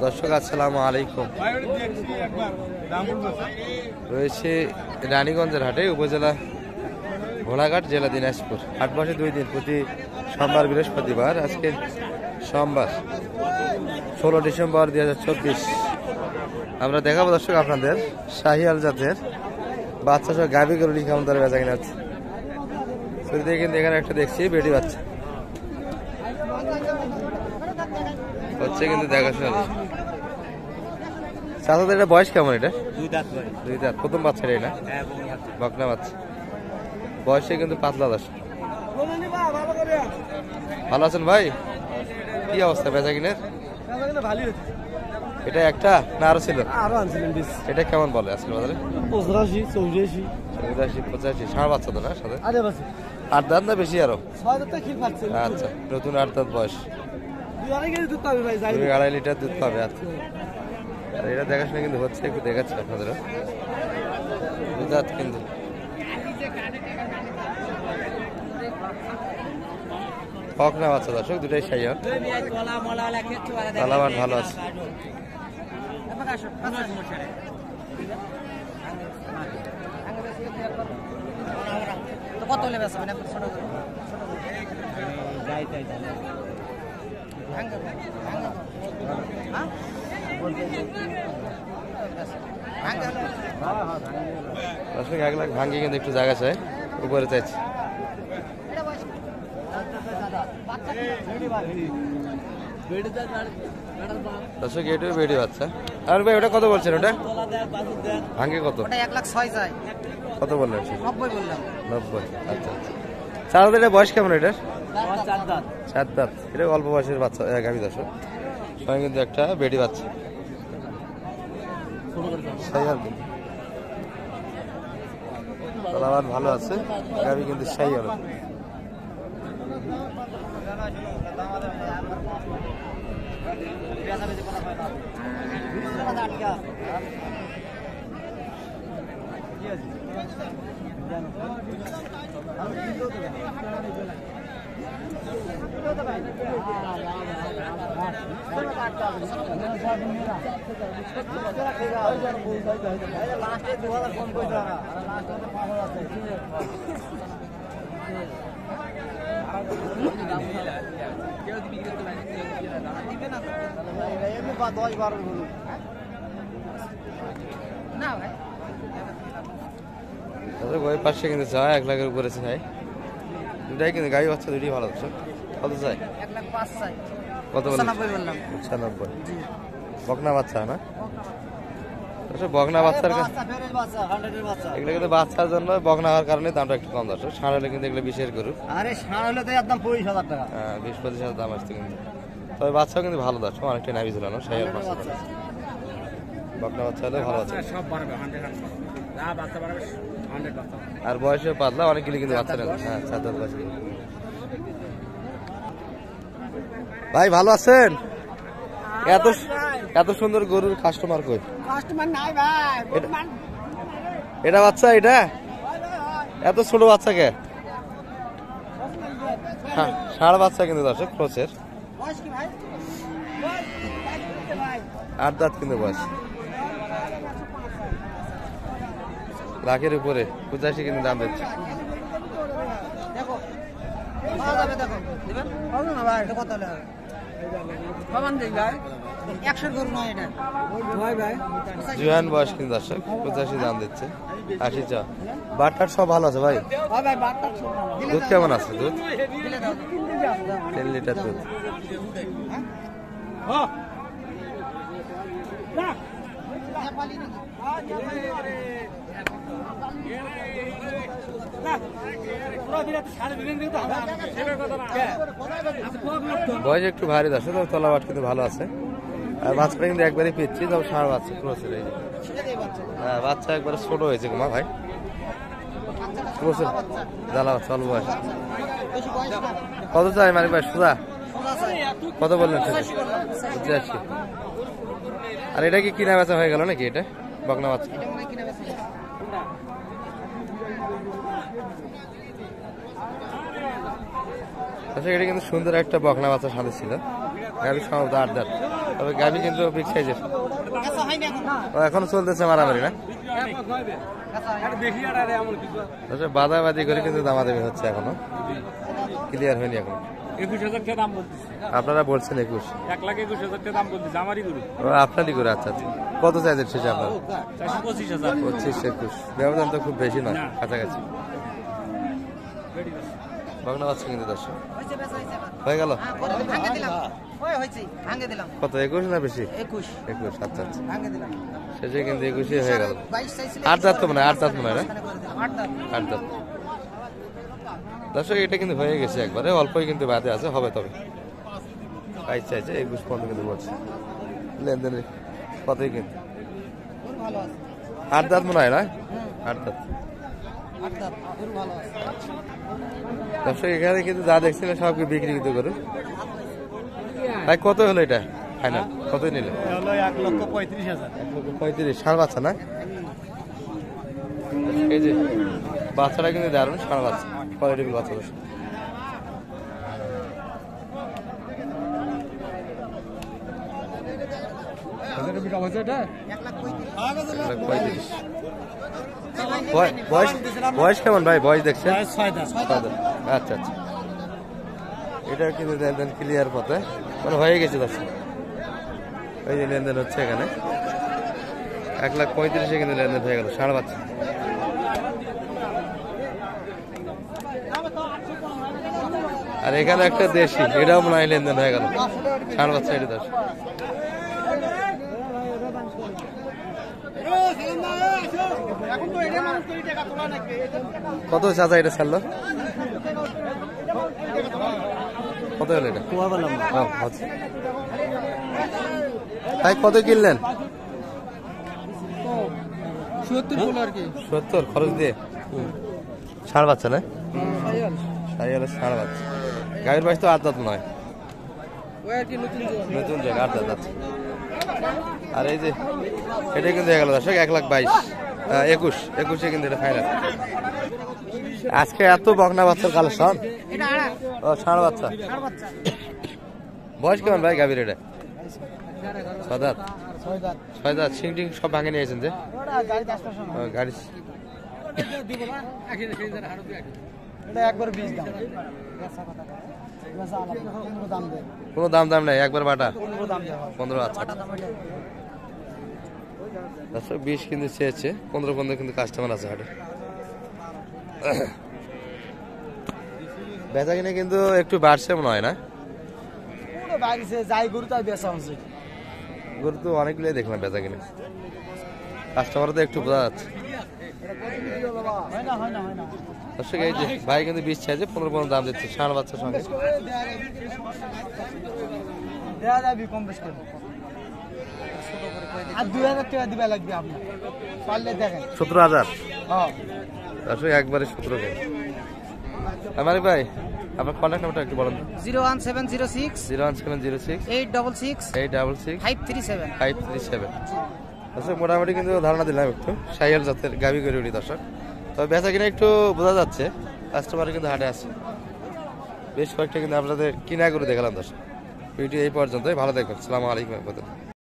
দর্শক আসসালামু আলাইকুম। রয়েছে রানীগঞ্জের হাটে, উপজেলা ঘোড়াঘাট, জেলা দিনাজপুর। হাট বসে 2 দিন, প্রতি সোমবার বৃহস্পতিবার। আজকে সোমবার 16 ডিসেম্বর 2024। আমরা দেখাবো দর্শক আপনাদের শাহিয়াল জাতের বাচ্চা সহ গাভী গরুটি কেমন দরে বেচা কিনা হচ্ছে। শুরুতে কিন্তু এখানে একটা দেখছি বেটি বাচ্চা হচ্ছে, কিন্তু দেখাশোনা চাচাদের এটা বয়স কেমন? এটা 2 দাঁত। প্রথম বাচ্চা এটাই না? বকনা বাচ্চা, বয়সে কিন্তু পাতলা। দর্শক ভালো আছেন ভাই? কি অবস্থা বেচা কিনের? এটা একটা না আরো ছিল? এটা কেমন বলে আজকে বাজারে? 85, 84, 85, 85। ষাঁড় বাচ্চা তো না সাথে? 8 দাঁত না বেশি আরো? আচ্ছা, নতুন 8 দাঁত বয়স। 2.5 লিটার দুধ পাবে। আচ্ছা, আর এটা দেখাশোনা কিন্তু হচ্ছে, একটু দেখাচ্ছি আপনাদেরও। 2 দাঁত কিন্তু। বকনা বাচ্চা দর্শক, দুটাই শাহিওয়াল। তালাবান ভালো আছে। কত লেবে আছে মানে ছোট দর্শক 1 লাখ ভাঙ্গি কিন্তু একটু জায়গা চাই, উপরে চাইছি। দর্শক এটাও বেড়ি বাচ্চা। আর ভাই ওটা কত বলছেন? ওটা ভাঙ্গে কত? 1,06,000 চাই। কত বললেন? 90 বললাম। 90। আচ্ছা আচ্ছা। চাচাদের এটা বয়স কেমন? এটার 4 দাঁত। 4 দাঁত। এটা অল্প বয়সের বাচ্চা গাভী দর্শক, সঙ্গে কিন্তু একটা বেড়ি বাচ্চা। তালাবান ভালো আছে, গাভী কিন্তু শাহিওয়াল। ওই পাশে কিন্তু চায় 1 লাখের উপরে চাই। দুটাই কিন্তু গাড়ি বাচ্চা, দুটি ভালো। কত চাই? 1,05,000 চাই। কত বললাম? 95 বললাম। 95। বকনা বাচ্চা না? বকনা বাচ্চার এগুলো কিন্তু বাচ্চার জন্য, বকনা হওয়ার কারণে দামটা একটু কম। দর্শক ষাঁড় হলে কিন্তু এগুলো 20-এর গরু। আরে ষাঁড় হলে তো একদম 25,000 টাকা। হ্যাঁ, 20-25,000 দাম আসছে কিন্তু। তবে বাচ্চাও কিন্তু ভালো। দর্শক অনেকটা নাবি ছিল না, শাহিওয়াল বাচ্চা। বকনা বাচ্চা হলে ভালো আছে। আর বয়সে পাতলা, অনেকগুলি কিন্তু বাচ্চা নেই। হ্যাঁ, 4 দাঁত বয়স। ভাই ভালো আছেন? এত সুন্দর গরুর কাস্টমার কই? কাস্টমার নাই ভাই। এটা বাচ্চা, এটা এত ছোট বাচ্চা কে? হ্যাঁ, ষাঁড় বাচ্চা কিন্তু দর্শক, ক্রসের। বয়স কি ভাই? 8 দাঁত কিন্তু বয়স। লাখের উপরে 85 কিন্তু দাম দিচ্ছে। দেখো পাওয়া যাবে, দেখো দিবেন হবে না ভাই? এটা কত হলে হবে? কমান দেই ভাই, 100 গরু নয় এটা ভাই। ভাই জুয়ান বয়স কিন্তু দর্শক, 85 দাম দিচ্ছে। 80 চা। বাটার সব ভালো আছে ভাই? ভাই ভাই বাটটা দুধ কেমন আছে? দুধ দিলে দাও। 10 লিটার দুধ। হ্যাঁ বয়স একটু ভারী দর্শক, তবে তলাবাট কিন্তু ভালো আছে। আর বাচ্চাটা কিন্তু একবারই পেয়েছি, তবে ষাঁড় বাচ্চা ক্রসের। এই হ্যাঁ, বাচ্চা একবারে ছোট হয়েছে মা ভাই, ক্রসের জ্বালা বাচ্চা, অল্প বয়স। কত চাই মানে ভাই? সোজা কত বললেন? 85। আর এটা কি কিনা বেচা হয়ে গেল নাকি? এটা বকনা বাচ্চা। আচ্ছা, এটা কিন্তু সুন্দর একটা বকনা বাচ্চার সাথে ছিল। গাভীর সম্ভবত 8 দাঁত। তবে গাভি কিন্তু বিগ সাইজের। বেচা হয়নি এখন। এখনো চলতেছে মারামারি না? বেচা হয়নি। বাদাবাদি করে কিন্তু দামাদামি হচ্ছে, এখনো ক্লিয়ার হয়নি এখন। 21,000 টাকা দাম বলতেছে। আপনারা বলছেন 21, 1,21,000 টাকা দাম বলতেছে আমারই গরু। আপনারই করে। আচ্ছা আচ্ছা, কত চাইছেন শেষে আপনার? 25,000। 25-21 ব্যবধান তো খুব বেশি নয়, কাছাকাছি। বাংলা বাচ্চা কিন্তু দর্শক হয়েছে, বেচা হয়েছে এবার। হয়ে গেল। হ্যাঁ, ভাঙে দিলাম। ওই হয়েছে, ভাঙে দিলাম। কত 21 না বেশি? 21 21। আচ্ছা আচ্ছা, ভাঙে দিলাম। শেষে কিন্তু 21 হয়ে গেল। 22 চাইছিল। 8 দাঁত তো মনে হয়, 8 দাঁত মনে হয় না? এখানে করে দিলাম, 8 দাম। 8 দাঁত। দর্শক এটা কিন্তু হয়ে গেছে একবারে, অল্পই কিন্তু বাদে আছে, হবে তবে 22 চাইছে, 21 পর্যন্ত কিন্তু বলছে। লেনদেনের কতই কিন্তু গরু ভালো আছে। 8 দাঁত মনে হয় না? 8 দাঁত। 8 দাম, গরু ভালো আছে। দর্শক এখানে কিন্তু যা দেখছিলেন সব বিক্রি কিন্তু করুন। ভাই কত হলো এটা ফাইনাল? কত নিল? হলো 1,35,000। 1,35,000। ষাঁড় বাচ্চা না? এই যে বাচ্চাটা কিন্তু দারুণ, ষাঁড় বাচ্চা, কোয়ালিটিফুল বাচ্চা। দর্শক বয়স কেমন ভাই? বয়স দেখছেন? আচ্ছা আচ্ছা, এটা কিন্তু লেনদেন ক্লিয়ার পথে মানে হয়ে গেছে দর্শক। এই যে লেনদেন হচ্ছে এখানে 1,35,000 কিন্তু লেনদেন হয়ে গেল, ষাঁড় বাচ্চা। আর এখানে একটা দেশি, এটাও মনে হয় লেনদেন হয়ে গেল, ষাঁড় বাচ্চা। এটা দর্শক কত চাচা এটা ছাড়লো? কত হলো এটা? তাই কত কিনলেন? 70 খরচ দিয়ে। ষাঁড় বাচ্চা না? ষাঁড় বাচ্চা। গাভীর বয়স তো 8 দাঁত নয়, নতুন জায়গা 8 দাঁত আছে। আর এই যে এটা কিন্তু হয়ে গেল দর্শক 1,22,000, 21 কিন্তু এটা ফাইনাল। আজকে এত বকনা বাচ্চার কালেকশন। এটা আড়া, ও ষাঁড় বাচ্চা। ষাঁড় বাচ্চা। বয়স কেমন ভাই গাভীর এটা? 6 দাঁত। 6 দাম। 6 দাঁত। সিং টিং সব ভাঙে নিয়েছেন যে? ওটা গাড়ি 10টার সময়। গাড়ি এটা একবার 20 দাম। বেচা কথা কয়। বেচা আলাদা, 15 দাম দেয়। কোনো দাম নাই, একবার বাটা 15 দাম দেয়। 15। আচ্ছা বাটা দাম ওইটাই। দর্শক 20 কিন্তু চেয়েছে, 15 কিন্তু কাস্টমার আছে হাটে। বেচা কিনে কিন্তু একটু বাড়ছে মনে হয় না? পুরো বাড়িছে যাই গরু তাই বেচা হচ্ছে। গরু তো অনেকগুলোই দেখলাম বেচা কিনে, কাস্টমার তো একটু বোঝা যাচ্ছে। হয় না, হয় না, হয় না। দর্শক এই যে ভাই কিন্তু 20 চাইছে, 15 দাম দিচ্ছে ষাঁড় বাচ্চার সঙ্গে। দেয়া যাবি কম বেশ করে। আর 2,000 টাকা দিবা লাগবে আপনার, পারলে দেখেন। 17,000। হ্যাঁ, দর্শক একবারে 17,000। আমার ভাই আপনার কন্ট্যাক্ট নাম্বারটা একটু বলেন। 01706 01706 866 866 537। 537। দর্শক মোটামুটি কিন্তু ধারণা দিলাম একটু সাইয়াল জাতের গাভী গরু দর্শক। তবে বেচা কিনা একটু বোঝা যাচ্ছে, কাস্টমার কিন্তু হাটে আসছে বেশ কয়েকটা, কিন্তু আপনাদের কিনা গরু দেখালাম দর্শক। ভিডিও এই পর্যন্তই, ভালো দেখবেন। আসসালামু আলাইকুম।